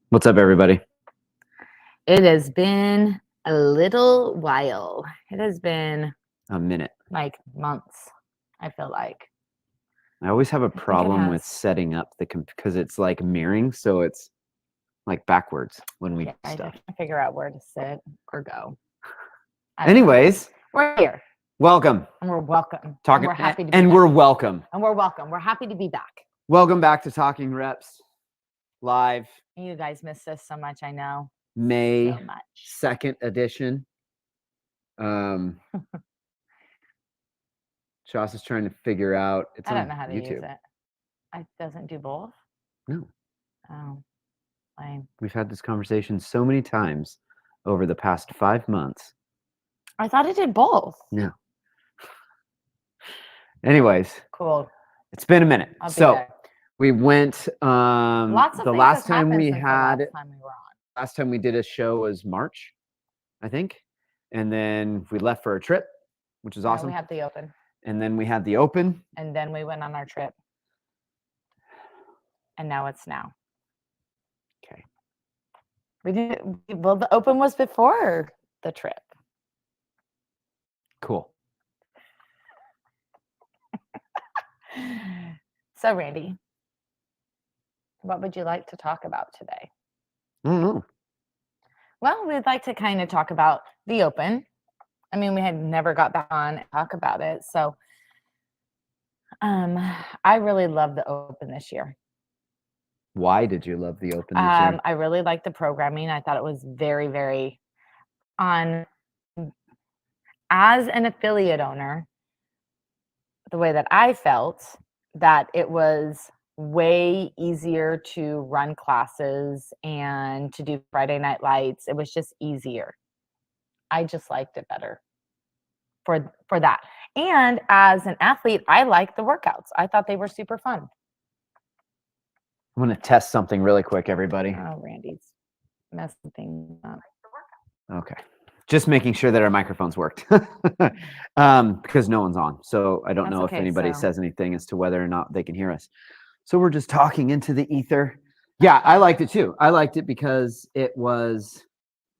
What's up, everybody? It has been a little while. It has been A minute. like months, I feel like. I always have a problem with has. setting up the because it's like mirroring, so it's like backwards when we do I stuff. have to figure out where to sit or go. I don't know. Anyways, we're here welcome. and we're welcome. Talking, and we're happy to be and back. we're welcome. And we're welcome. We're happy to be back. Welcome back to Talking Reps Live. You guys missed us so much, I know. May So much. 2nd edition. Joss is trying to figure out. It's I on don't know how to YouTube. use it. It doesn't do both? No. Oh, lame. We've had this conversation so many times over the past 5 months. I thought it did both. No. Anyways. Cool. It's been a minute. I'll be so there. we went Lots of the things last have time happened we since the had last time we were on. last time we did a show was March, I think. And then we left for a trip, which is awesome. We had the open. And then we had the open. And then we went on our trip. And now it's now. Okay. Well, the open was before the trip. Cool. So, Randy, what would you like to talk about today? I don't know. Well, we'd like to kind of talk about the open. I mean, we had never got back on and talk about it. So I really loved the open this year. Why did you love the open this year? I really liked the programming. I thought it was very, very as an affiliate owner, the way that I felt that it was way easier to run classes and to do Friday Night Lights. It was just easier. I just liked it better for that. And as an athlete, I liked the workouts. I thought they were super fun. I'm going to test something really quick, everybody. Oh, Randy's messing things up. Okay. Just making sure that our microphones worked because no one's on. So I don't know if anybody says anything as to whether or not they can hear us. So we're just talking into the ether. Yeah, I liked it too. I liked it because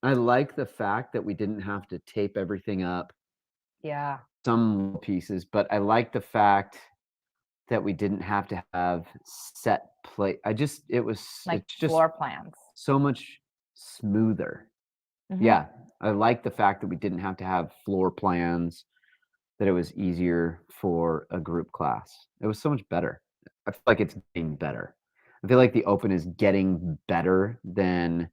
I like the fact that we didn't have to tape everything up. Yeah. Some pieces, but I like the fact that we didn't have to have set play. It was like it's just floor plans. So much smoother. Mm-hmm. Yeah. I like the fact that we didn't have to have floor plans, that it was easier for a group class. It was so much better. I feel like it's getting better. I feel like the open is getting better than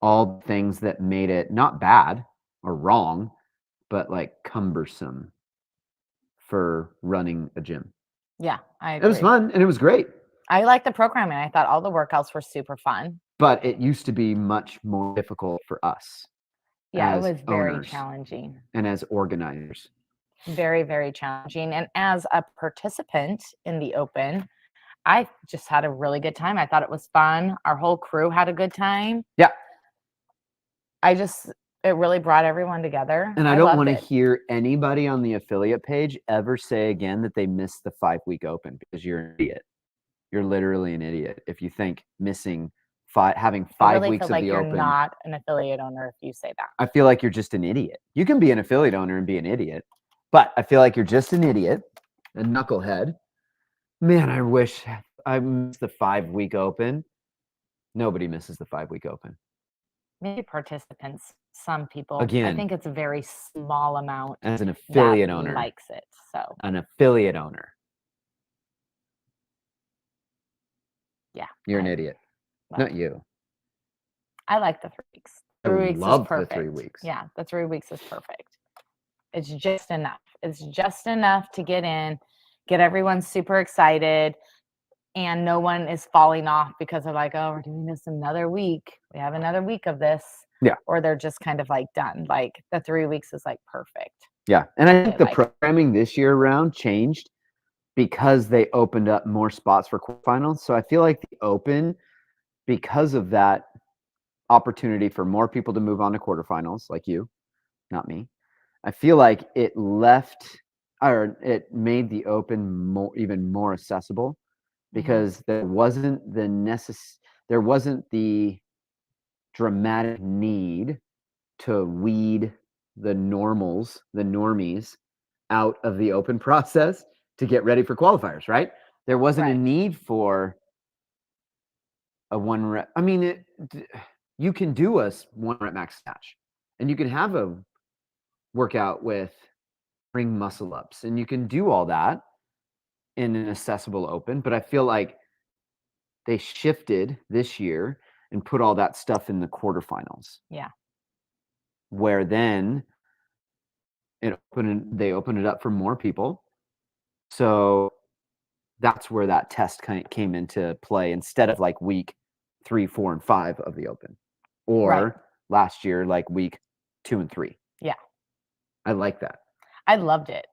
all the things that made it not bad or wrong, but like cumbersome for running a gym. Yeah, I agree. It was fun and it was great. I liked the programming. I thought all the workouts were super fun. But it used to be much more difficult for us. Yeah, it was very challenging. And as organizers. Very, very challenging. And as a participant in the open, I just had a really good time. I thought it was fun. Our whole crew had a good time. Yeah. It really brought everyone together. And I don't want to hear anybody on the affiliate page ever say again that they missed the 5-week open, because you're an idiot. You're literally an idiot if you think having 5 weeks of the open. You're not an affiliate owner if you say that. I feel like you're just an idiot. You can be an affiliate owner and be an idiot, but I feel like you're just an idiot, a knucklehead. Man, I wish I missed the 5-week open. Nobody misses the 5-week open. Maybe participants, some people. Again, I think it's a very small amount. As an affiliate owner, likes it. So an affiliate owner. Yeah. You're an idiot. Not you. I like the 3 weeks. 3 weeks is perfect. The 3 weeks. Yeah, the 3 weeks is perfect. It's just enough. It's just enough to get in, get everyone super excited, and no one is falling off because they're like, oh, we're doing this another week. We have another week of this. Yeah. Or they're just kind of like done. Like the 3 weeks is like perfect. Yeah. And I think the like programming this year around changed because they opened up more spots for quarterfinals. So I feel like the Open, because of that opportunity for more people to move on to quarterfinals, like you, not me, I feel like it made the Open even more accessible because there wasn't the dramatic need to weed the normies out of the Open process to get ready for qualifiers, right? There wasn't a need for a 1 rep. I mean, you can do a 1 rep max snatch, and you can have a workout with ring muscle ups, and you can do all that in an accessible Open. But I feel like they shifted this year and put all that stuff in the quarterfinals. Yeah. Where then they opened it up for more people. So that's where that test kind of came into play instead of like week 3, 4, and 5 of the Open, or last year, like week 2 and 3. Yeah. I like that. I loved it.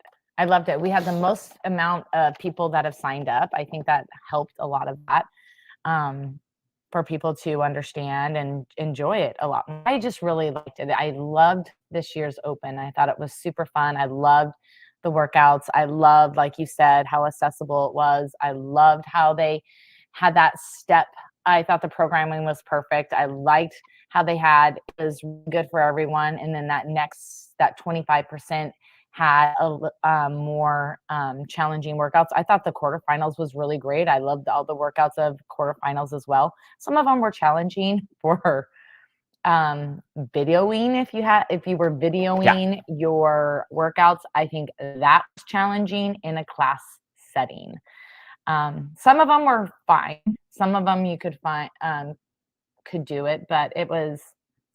We had the most amount of people that have signed up. I think that helped a lot of that for people to understand and enjoy it a lot. I just really liked it. I loved this year's Open. I thought it was super fun. I loved the workouts. I loved, like you said, how accessible it was. I loved how they had that step. I thought the programming was perfect. I liked how they had, it was good for everyone. And then that 25% had a more challenging workouts. I thought the quarterfinals was really great. I loved all the workouts of quarterfinals as well. Some of them were challenging for videoing. If you were videoing your workouts, I think that was challenging in a class setting. Some of them were fine. Some of them you could could do it, but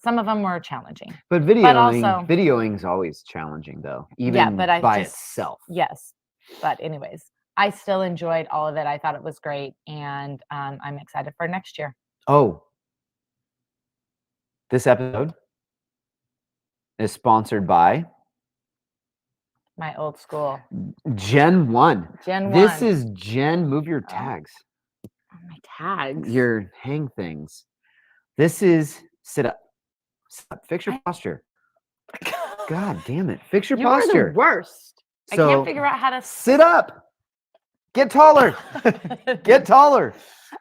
some of them were challenging. But videoing is always challenging, though, even by itself. Yes. But anyways, I still enjoyed all of it. I thought it was great, and I'm excited for next year. Oh, this episode is sponsored by my old school. Gen 1. Gen 1. This is Jen. Move your tags. Oh, my tags. Your hang things. This is sit up. Fix your posture. God damn it. Fix your posture. You're the worst. So, I can't figure out how to sit up. Get taller. Get taller.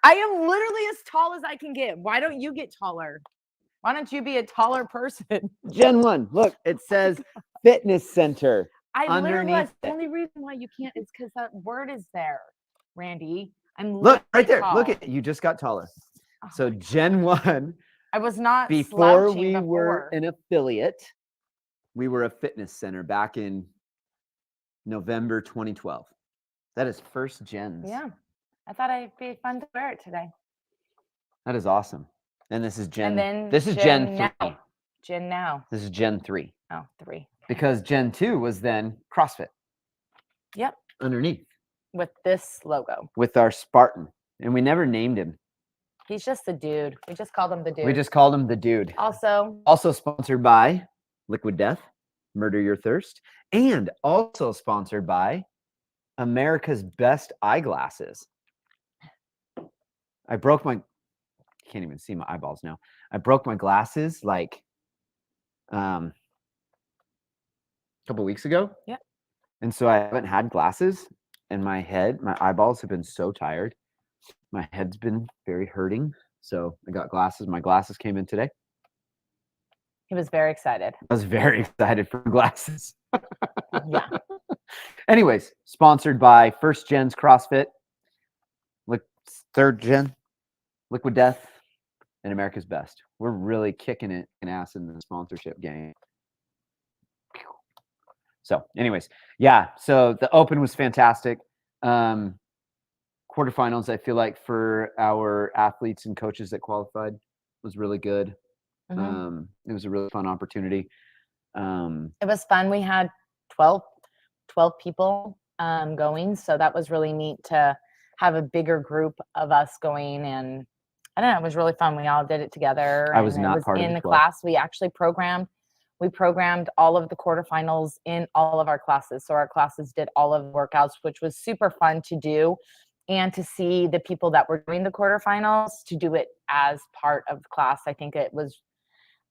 I am literally as tall as I can get. Why don't you get taller? Why don't you be a taller person? Gen 1. Look, it says fitness center. Literally, the only reason why you can't is because that word is there, Randy. Look right there. Tall. Look at you just got taller. So Gen 1. I was not before we were an affiliate. We were a fitness center back in November 2012. That is first gens. Yeah. I thought it'd be fun to wear it today. That is awesome. And this is Gen. And then this is Gen 3. Now. Gen now. This is Gen 3. Oh, 3. Because Gen 2 was then CrossFit. Yep. Underneath. With this logo. With our Spartan. And we never named him. He's just the dude. We just called him the dude. We just called him the dude. Also sponsored by Liquid Death, Murder Your Thirst, and also sponsored by America's Best Eyeglasses. I can't even see my eyeballs now. I broke my glasses like a couple weeks ago. Yeah. And so I haven't had glasses, and my eyeballs have been so tired. My head's been very hurting. So I got glasses. My glasses came in today. He was very excited. I was very excited for glasses. Yeah. Anyways, sponsored by First Gen's CrossFit, Third Gen, Liquid Death, and America's Best. We're really kicking it in ass in the sponsorship game. So anyways, yeah. So the Open was fantastic. Quarterfinals, I feel like, for our athletes and coaches that qualified was really good. Mm-hmm. It was a really fun opportunity. It was fun. We had 12 people going, so that was really neat to have a bigger group of us going, and I don't know, it was really fun. We all did it together. I was and not it was part of in the the club. class. We actually programmed all of the quarterfinals in all of our classes. So our classes did all of the workouts, which was super fun to do. And to see the people that were doing the quarterfinals to do it as part of the class. I think the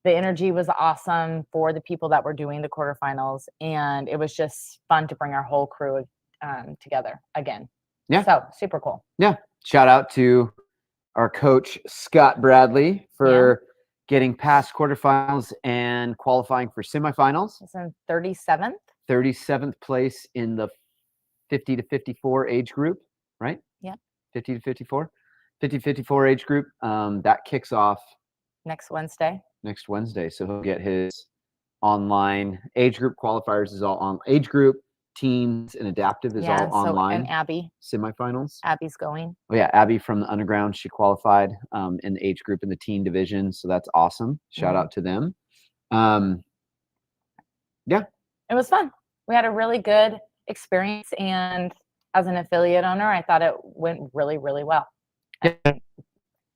energy was awesome for the people that were doing the quarterfinals. And it was just fun to bring our whole crew together again. Yeah. So super cool. Yeah. Shout out to our coach, Scott Bradley, for getting past quarterfinals and qualifying for semifinals. It's in 37th. 37th place in the 50 to 54 age group, right? Yeah. 50 to 54. 50 to 54 age group. That kicks off next Wednesday. So he'll get his online age group qualifiers is all on age group. Teens and adaptive is all online. And Abby. Semifinals. Abby's going. Oh yeah, Abby from the underground, she qualified in the age group in the teen division, so that's awesome. Shout out to them. Yeah, it was fun. We had a really good experience, and as an affiliate owner, I thought it went really, really well. Yeah.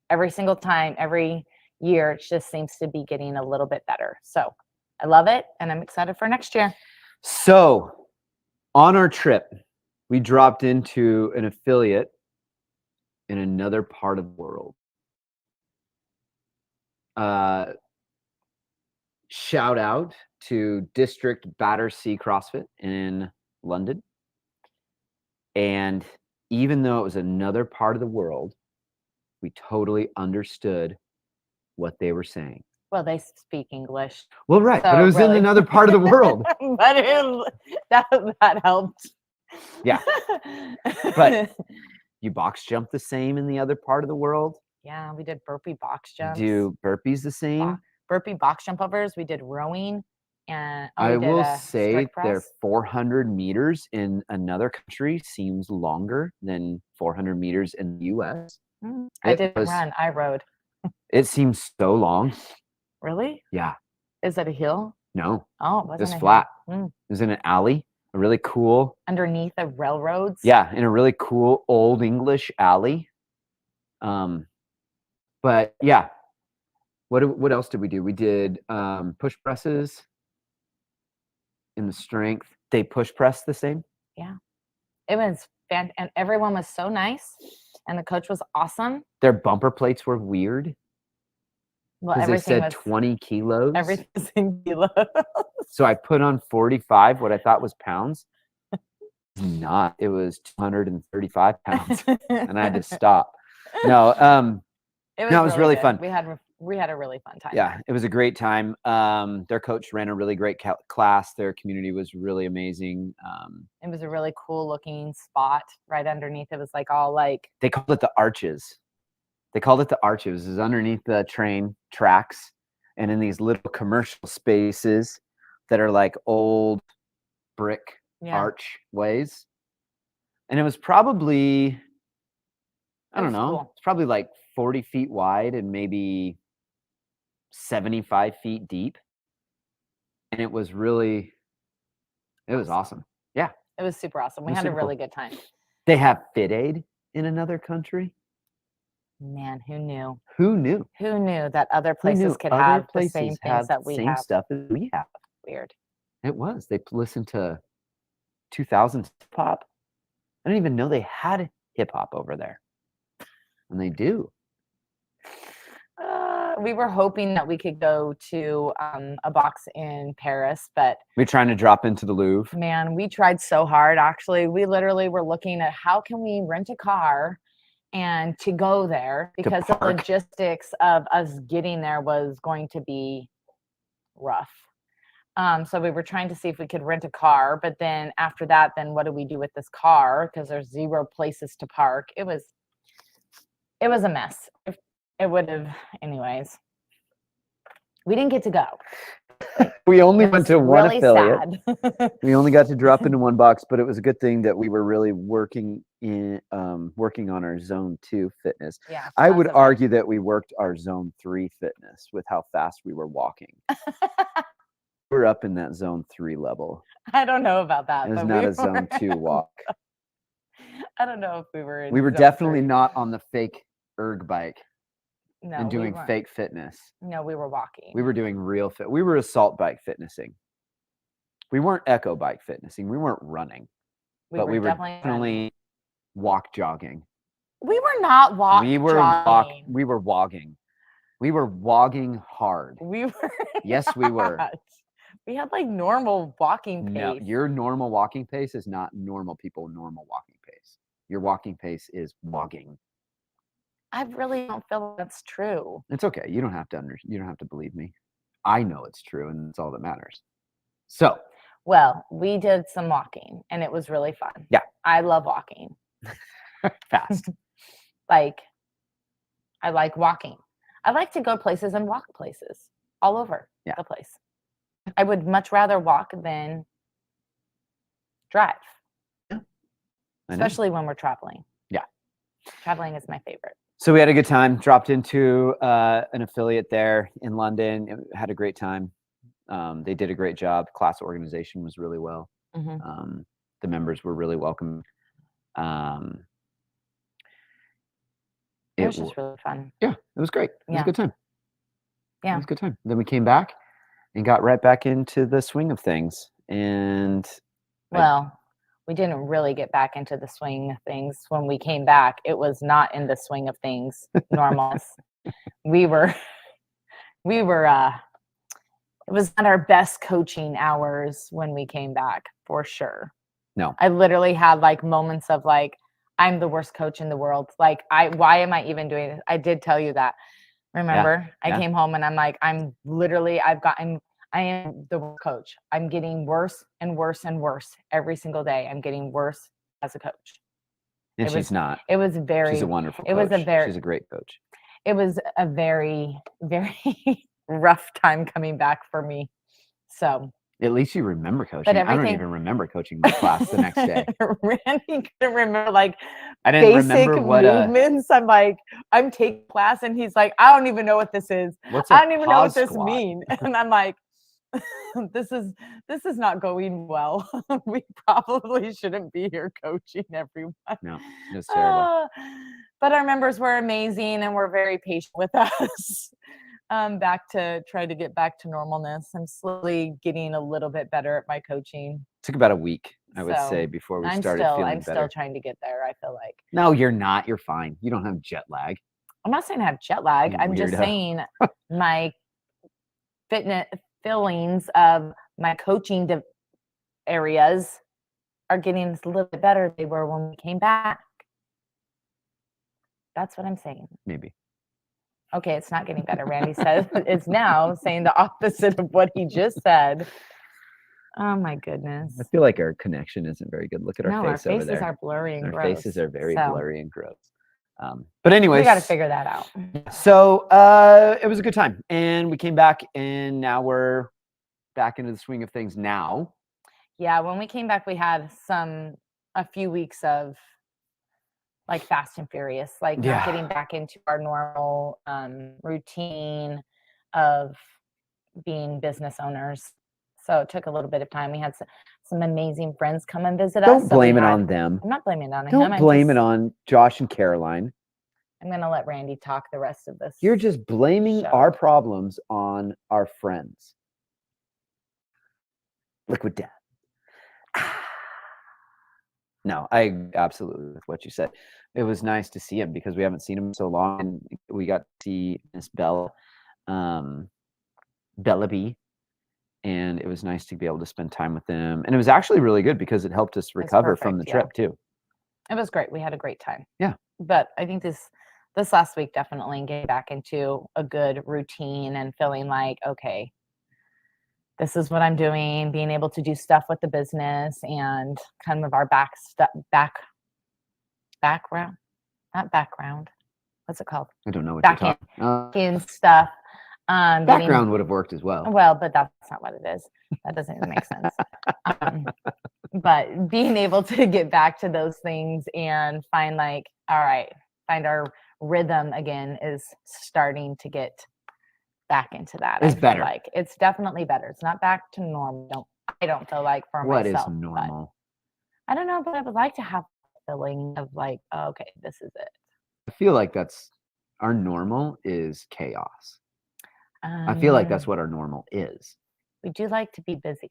Every single time, every year, it just seems to be getting a little bit better. So I love it, and I'm excited for next year. So on our trip, we dropped into an affiliate in another part of the world. Shout out to District Battersea CrossFit in London. And even though it was another part of the world, we totally understood what they were saying. Well, they speak English. Well, right, but it was in another part of the world. But that helped. Yeah. But you box jump the same in the other part of the world? Yeah, we did burpee box jumps. Do burpees the same? Burpee box jump overs. We did rowing. And I will say their 400 meters in another country seems longer than 400 meters in the U.S. I didn't run. I rode. It seems so long. Really? Yeah. Is it a hill? No. Oh, it wasn't. It was flat. It was in an alley, a really cool. Underneath the railroads? Yeah, in a really cool old English alley. But yeah. What else did we do? We did push presses in the strength. They push press the same? Yeah. It was fantastic. And everyone was so nice. And the coach was awesome. Their bumper plates were weird. Well, because they said 20 kilos. Everything's in kilos. So I put on 45, what I thought was pounds. Not. It was 235 pounds. And I had to stop. No, it was really fun. We had a really fun time. Yeah, it was a great time. Their coach ran a really great class. Their community was really amazing. It was a really cool looking spot right underneath. It was like all like. They called it the arches. It was underneath the train tracks and in these little commercial spaces that are like old brick archways. And it was probably, I don't know, cool. it's probably like 40 feet wide and maybe 75 feet deep. And it was awesome. Yeah. It was super awesome. We had a really good time. They have Fit Aid in another country. Man, who knew? Who knew that other places could have the same things that we have? Same stuff as we have. Weird. It was. They listened to 2000s hip hop. I didn't even know they had hip hop over there. And they do. We were hoping that we could go to a box in Paris, but we're trying to drop into the Louvre. Man, we tried so hard. Actually, we literally were looking at how can we rent a car and to go there, because the logistics of us getting there was going to be rough. So we were trying to see if we could rent a car, but then after that, then what do we do with this car? Because there's 0 places to park. It was a mess. It would have, anyways. We didn't get to go. We only went to one affiliate. Sad. We only got to drop into one box, but it was a good thing that we were really working on our zone 2 fitness. Yeah, I would argue that we worked our zone 3 fitness with how fast we were walking. We're up in that zone 3 level. I don't know about that. It was not a zone 2 walk. I don't know if we were in We were zone definitely 3. not on the fake erg bike No, and we doing weren't. fake fitness. No, we were walking. We were doing real fit. We were assault bike fitnessing. We weren't echo bike fitnessing. We weren't running, but we were definitely definitely walk jogging. We were not We were jogging. we were wogging. We were wogging hard. We were Yes, we were. not. We had like normal walking pace. No, your normal walking pace is not normal people normal walking pace. Your walking pace is wogging. I really don't feel that's true. It's okay. You don't have to believe me. I know it's true, and that's all that matters. So, Well, we did some walking and it was really fun. Yeah. I love walking. fast. Like, I like walking. I like to go places and walk places all over Yeah. the place. I would much rather walk than drive, I know. especially when we're traveling. Yeah. Traveling is my favorite. So we had a good time. Dropped into an affiliate there in London. Had a great time. They did a great job. Class organization was really well. Mhm. The members were really welcome. It was just really fun. Yeah, it was great. It was a good time. It Yeah. was a good time. Then we came back and got right back into the swing of things. And Well, we didn't really get back into the swing of things when we came back. It was not in the swing of things, normals. we were it was not our best coaching hours when we came back, for sure. No. I literally had like moments of like, I'm the worst coach in the world. Like, why am I even doing this? I did tell you that. Remember? Yeah. I came home and I'm like, I am the worst coach. I'm getting worse and worse and worse every single day. I'm getting worse as a coach. And she's not. It was very. She's a wonderful coach. It was a very. She's a great coach. It was a very, very rough time coming back for me. So. At least you remember coaching. But I don't even remember coaching my class the next day. Randy couldn't remember like I didn't basic remember what movements. I'm like, I'm taking class, and he's like, I don't even know what this is. I don't even know what this means. And I'm like, this is not going well. We probably shouldn't be here coaching everyone. No, it was terrible. But our members were amazing and were very patient with us. Back to try to get back to normalness. I'm slowly getting a little bit better at my coaching. Took about a week, I would say, before we started feeling better. I'm still trying to get there, I feel like. No, you're not. You're fine. You don't have jet lag. I'm not saying I have jet lag. I'm just saying my fitness feelings of my coaching areas are getting a little bit better than they were when we came back. That's what I'm saying. Maybe. Okay, it's not getting better. Randy says it's now saying the opposite of what he just said. Oh my goodness. I feel like our connection isn't very good. Look at our face over there. Our faces are blurry and our gross. Faces are very blurry and gross. But anyways, we got to figure that out. So it was a good time, and we came back, and now we're back into the swing of things now. Yeah, when we came back, we had a few weeks of like fast and furious, like not getting back into our normal routine of being business owners. So it took a little bit of time. We had some amazing friends come and visit us. Don't blame it on them. I'm not blaming it on him. Don't blame it on Josh and Caroline. I'm going to let Randy talk the rest of this. You're just blaming our problems on our friends. Liquid death. No, I agree absolutely with what you said. It was nice to see him because we haven't seen him in so long, and we got to see Miss Bella, Bellaby, and it was nice to be able to spend time with them. And it was actually really good because it helped us recover from the trip too. It was great. We had a great time. Yeah. But I think this last week definitely getting back into a good routine and feeling like, okay, this is what I'm doing, being able to do stuff with the business and kind of our background, not background. What's it called? I don't know what you're talking about. In stuff. Background would have worked as well. Well, but that's not what it is. That doesn't even make sense. But being able to get back to those things and find like, all right, find our rhythm again is starting to get back into that. It's better. Like it's definitely better. It's not back to normal. I don't feel like for what myself. What is normal? I don't know, but I would like to have feeling of like, oh, okay, this is it. I feel like that's our normal is chaos. I feel like that's what our normal is. We do like to be busy.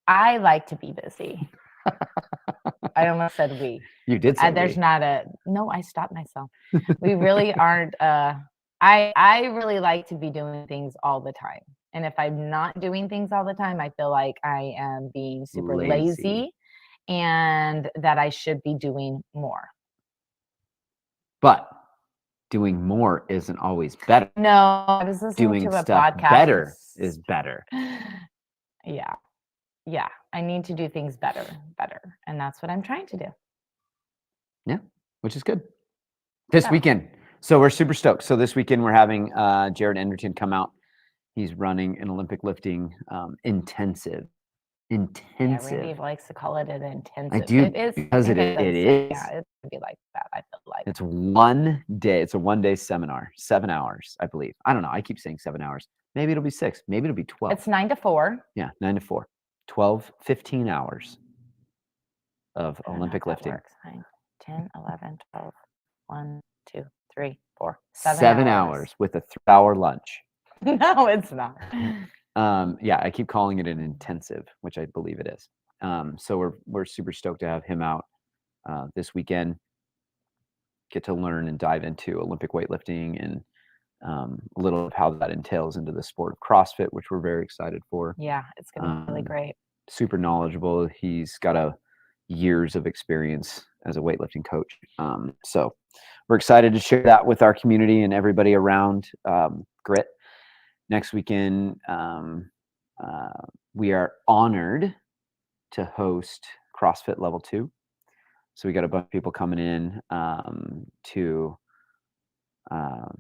I like to be busy. I almost said we. You did say There's we. not a no, I stopped myself. We really aren't I really like to be doing things all the time. And if I'm not doing things all the time, I feel like I am being super lazy and that I should be doing more. But doing more isn't always better. No, I was listening Doing to a stuff podcast. better is better. Yeah. Yeah. I need to do things better. And that's what I'm trying to do. Yeah, which is good. This weekend. So we're super stoked. So this weekend we're having Jared Enderton come out. He's running an Olympic lifting intensive. Yeah, Randy likes to call it an intensive. I do It is because it is. Yeah, it's gonna be like that. I feel like It's 1 day. It's a 1-day seminar, 7 hours, I believe. I don't know. I keep saying 7 hours. Maybe it'll be 6. Maybe it'll be 12. It's 9 to 4. Yeah, 9 to 4. 12, 15 hours of Olympic lifting. 9, 10, 11, 12, 1, 2, 3, 4, 7 hours with a 3-hour lunch. No, it's not. Yeah, I keep calling it an intensive, which I believe it is. So we're super stoked to have him out this weekend. Get to learn and dive into Olympic weightlifting and a little of how that entails into the sport of CrossFit, which we're very excited for. Yeah, it's gonna be really great. Super knowledgeable. He's got years of experience as a weightlifting coach. So we're excited to share that with our community and everybody around Grit. Next weekend, we are honored to host CrossFit Level 2. So we got a bunch of people coming in to, how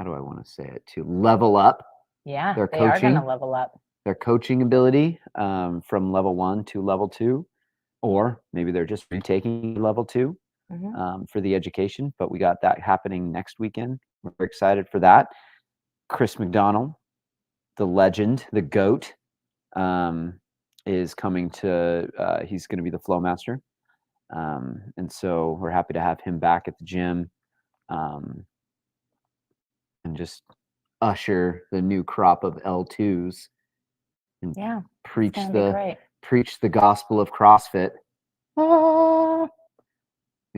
do I want to say it, to level up. Yeah, their they are coaching, gonna level up. their coaching ability from level 1 to level 2, or maybe they're just retaking level 2 for the education. But we got that happening next weekend. We're excited for that. Chris McDonald, the legend, the GOAT, is coming to, he's going to be the flow master. And so we're happy to have him back at the gym and just usher the new crop of L2s and preach the gospel of CrossFit and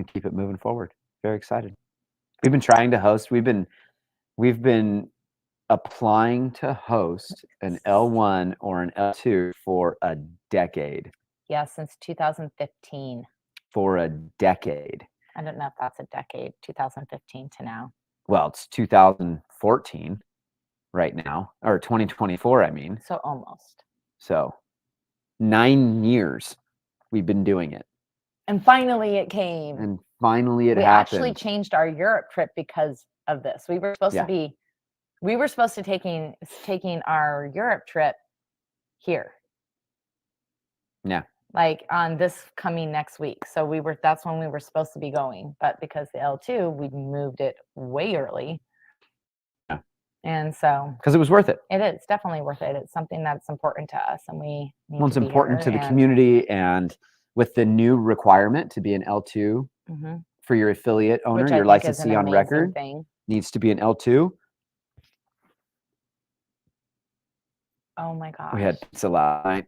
keep it moving forward. Very excited. We've been trying to host. We've been applying to host an L1 or an L2 for a decade. Yeah, since 2015. For a decade. I don't know if that's a decade, 2015 to now. Well, it's 2014 right now, or 2024, I mean. So almost. So 9 years we've been doing it. And finally it came. And finally it happened. We actually changed our Europe trip because of this. We were supposed to taking our Europe trip here. Yeah. Like on this coming next week. So that's when we were supposed to be going. But because the L2, we moved it way early. Yeah. And so because it was worth it. It is definitely worth it. It's something that's important to us, and we need well, it's important to the community, and with the new requirement to be an L2 for your affiliate owner, your licensee on record needs to be an L2. Oh my gosh. We had pizza last night.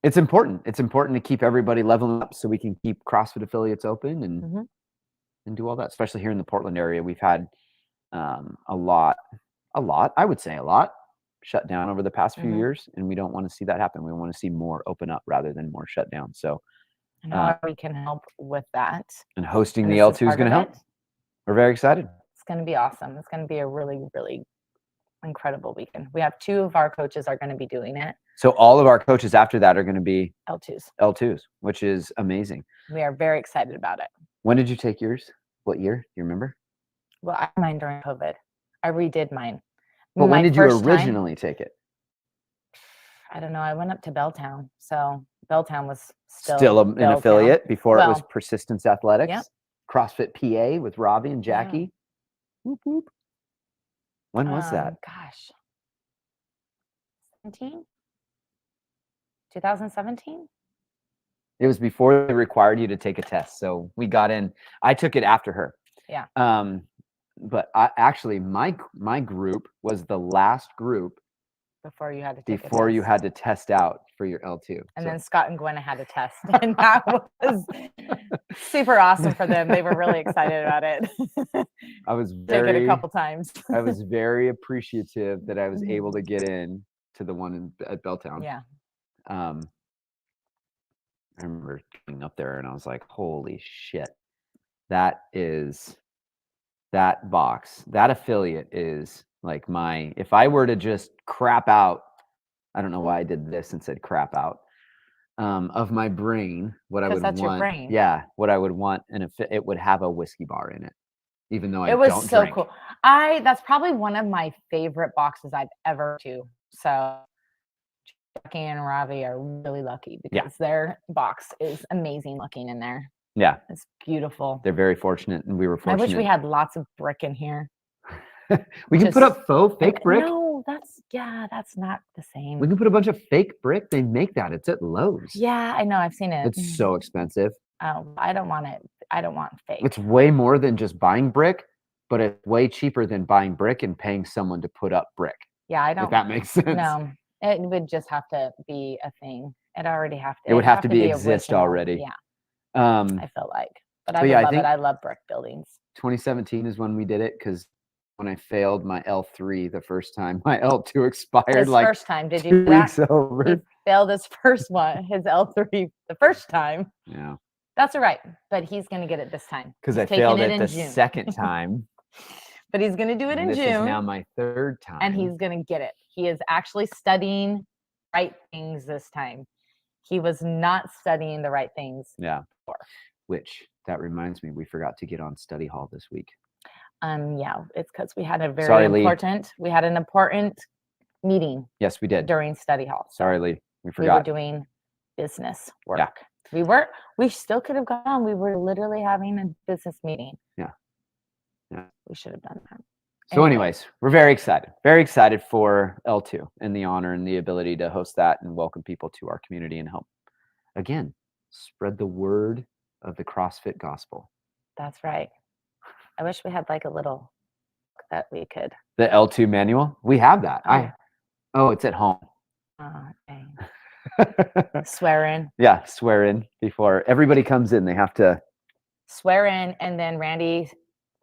It's important. It's important to keep everybody leveling up so we can keep CrossFit affiliates open and do all that, especially here in the Portland area. We've had a lot, I would say a lot, shut down over the past few years, and we don't want to see that happen. We want to see more open up rather than more shut down. So I know we can help with that. And hosting the L2 is going to help. We're very excited. It's going to be awesome. It's going to be a really, really incredible weekend. We have 2 of our coaches are going to be doing it. So all of our coaches after that are going to be L2s, which is amazing. We are very excited about it. When did you take yours? What year? Do you remember? Well, I had mine during COVID. I redid mine. But when did you originally take it? I don't know. I went up to Belltown. So Belltown was still an affiliate before it was Persistence Athletics. Yep. CrossFit PA with Robbie and Jackie. Yeah. Whoop, whoop. When was that? Gosh. 2017? It was before they required you to take a test. So we got in. I took it after her. Yeah. But actually, my group was the last group Before you had to take a before you test. had to test out for your L2. And So then Scott and Gwenna had a test, and that was super awesome for them. They were really excited about it. I was Take it a couple times. I was very appreciative that I was able Mhm. to get in to the one at Belltown. Yeah. I remember getting up there and I was like, holy shit, that box, that affiliate is like if I were to just crap out, I don't know why I did this and said crap out, of my brain, what I would Because that's your want. brain. Yeah, what I would want, and it would have a whiskey bar in it, even though I It was don't so drink. cool. That's probably one of my favorite boxes I've ever to. So Jackie and Ravi are really lucky because their box is amazing looking in there. Yeah, It's beautiful. they're very fortunate, and we were I fortunate. wish we had lots of brick in here. We can put up fake brick. No, that's not the same. We can put a bunch of fake brick. They make that. It's at Lowe's. Yeah, I know. I've seen it. It's so expensive. Oh, I don't want it. I don't want fake. It's way more than just buying brick, but it's way cheaper than buying brick and paying someone to put up brick. Yeah, I don't. If that makes sense. No, it would just have to be a thing. It already have to. It would have to exist original. already. Yeah, I I feel like, but I would yeah, love it. I love brick buildings. 2017 is when we did it because when I failed my L3 the first time, my L2 expired His like first time, did you 2 do that? weeks over. He failed his first one, his L3, the first time. Yeah, that's all right. But he's going to get it this time because I failed it the second time. But he's going to do it in June. This is now my third time, and he's going to get it. He is actually studying right things this time. He was not studying the right things. Yeah. Before. Which that reminds me, we forgot to get on study hall this week. Yeah, it's because we had an important meeting. Yes, we did during study hall. Sorry, Lee, we forgot. We were doing business work. Yeah. We still could have gone. We were literally having a business meeting. Yeah. We should have done that. So anyways, we're very excited for L2 and the honor and the ability to host that and welcome people to our community and help, again, spread the word of the CrossFit gospel. That's right. I wish we had like a little that we could. The L2 manual? We have that. It's at home. Okay. Swear in. Yeah, swear in before everybody comes in. They have to swear in, and then Randy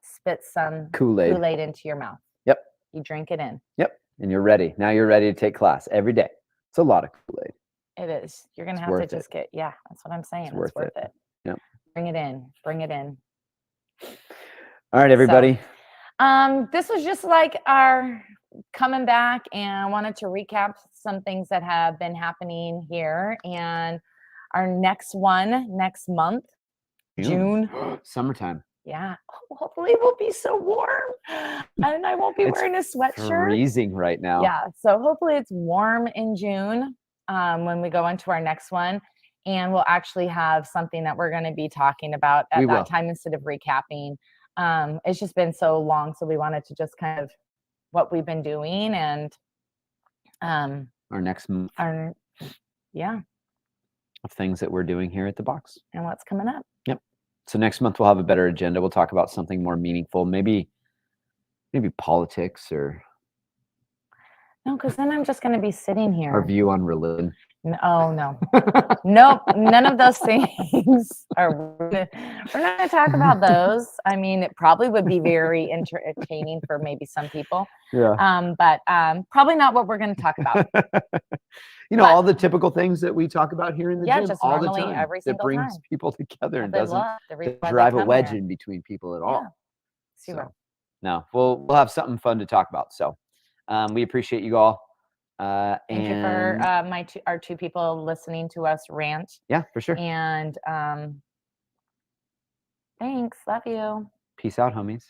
spits some Kool-Aid into your mouth. Yep. You drink it in. Yep. And you're ready. Now you're ready to take class every day. It's a lot of Kool-Aid. It is. You're going to have to just get, that's what I'm saying. It's worth it. Yep. Bring it in. Bring it in. All right, everybody. So, this was just like our coming back, and I wanted to recap some things that have been happening here. And our next month, June. Summertime. Yeah. Hopefully it will be so warm. And I won't be wearing a sweatshirt. Freezing right now. Yeah. So hopefully it's warm in June when we go into our next one. And we'll actually have something that we're going to be talking about at that time instead of recapping. It's just been so long. So we wanted to just kind of what we've been doing and our next month. Of things that we're doing here at the box. And what's coming up. Yep. So next month we'll have a better agenda. We'll talk about something more meaningful, maybe politics or. No, because then I'm just going to be sitting here. Our view on religion. Oh, no. Nope. None of those things we're not going to talk about those. I mean, it probably would be very entertaining for maybe some people. Yeah. But probably not what we're going to talk about. All the typical things that we talk about here in the gym just all the time. Every single time. That brings people together and doesn't drive a wedge in between people at all. Yeah. So, no, we'll have something fun to talk about. So we appreciate you all. Thank you for our two people listening to us rant. Yeah, for sure. And thanks. Love you. Peace out, homies.